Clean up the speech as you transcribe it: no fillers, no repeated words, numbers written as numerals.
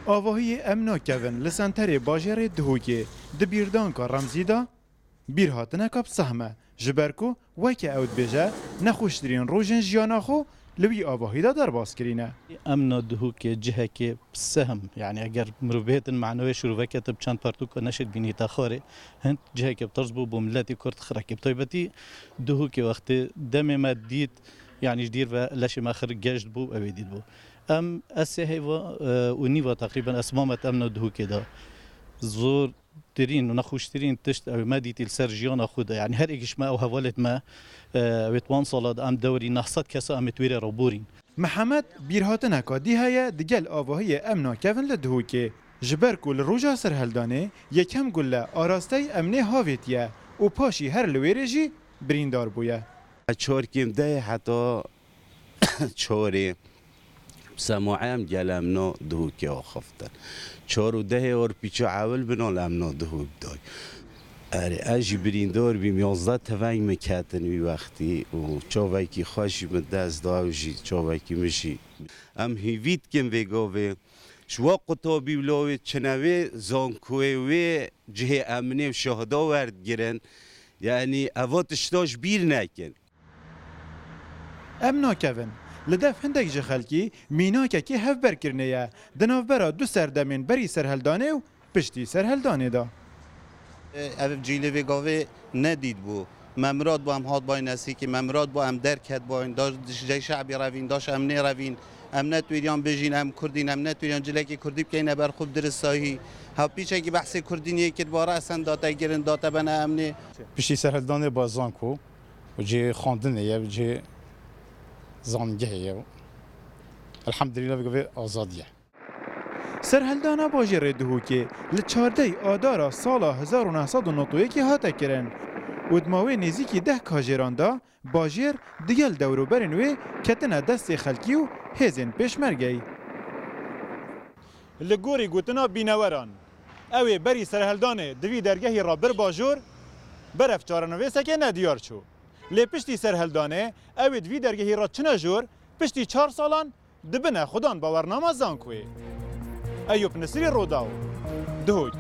آواهی امنا کون لسنتر باجر دهوکی دبیردان که رمزی دا بیر هاتنه کب سهمه جبرکو وکی اود بیجه نخوشترین روژن جیانا خو لوی آواهی دا در باز کرینه. امنا دهوکی جهه که سهم یعنی اگر مروبیت معنوی شروع کتب چند پرتوک نشد بینی تخاره هند جهه که بترز بو ملتی کرد خرکی بطیبتی دهوکی وقت دم ما دید يعني جدير لش ما خرج جاجد بو أبيديد بو أسه ونيفا تقريبا أسمامة أمنا دهو كده زور ترين ونخوش ترين تشت أو ما ديتي السرجيان أخوده يعني هر إيش ما أو هوالت ما بتوان صلاد أم دوري نحصد كسا أم تويري روبورين محمد بيرهاتنا كادي هيا دجال آواهي أمنا كفن لدهوكي جبر كل رجع سرهلدانه يكم قل آراستي أمنه هاويتيه وباشي هر لويرجي بريندار بويه چورکیم ده حتی چوری سماعم گلم نو دهو که آخفتن چارو ده اور پیچه اول بنالم نو دهو دای اره اجی بریندار بیم 11 تفنگ مکتن بی وقتی و چاوی که خوشی من دست داوشی چاوی که میشی ام هیوید کم وگاوه شوا قطابی بلاوه چنوه زانکوه و جه امنه و شهدا ورد گرن یعنی اواتشتاش بیر نکن امنا کفن لدف هندک جخلکی میناکه که هف برکرنیه دناف برا دو سردمین بری سرهلدانه و پشتی سرهلدانه دا او جیلی وگاوه ندید بو ممراد با هم هاد با نسی که ممراد با هم درکت با این داشت جای شعبی روین داشت امنه روین امنت ویریان بجین ام کردین امنت ویریان جلکی کردی که اینه بر خوب درستایی ها پیچه که بحث کردین یکی باره اصلا داتا گیرن داتا بنا امنه پشتی سرهلدانه با زانکو و جه خاندنه و جه زانگه الحمدلله بگوی آزادیه سرهلدانه باجر دهوکی لچارده آدارا سال 1991 هاته کرن و دماوی نزیکی 10 کاجران دا باجر دیگل دورو برن وی کتنه دست خلکی و هزین پیشمرگی لگوری گوتنا بینوران اوی بری سرهلدانه دوی درگهی را بر باجور برف چارنوی سکه ندیار چو لی پشتی سرهلدانه اوی دوی درگهی را چنه جور پشتی 4 سالان دبنه خودان باورنامه زانکوی ایوب نصری روداو دهوک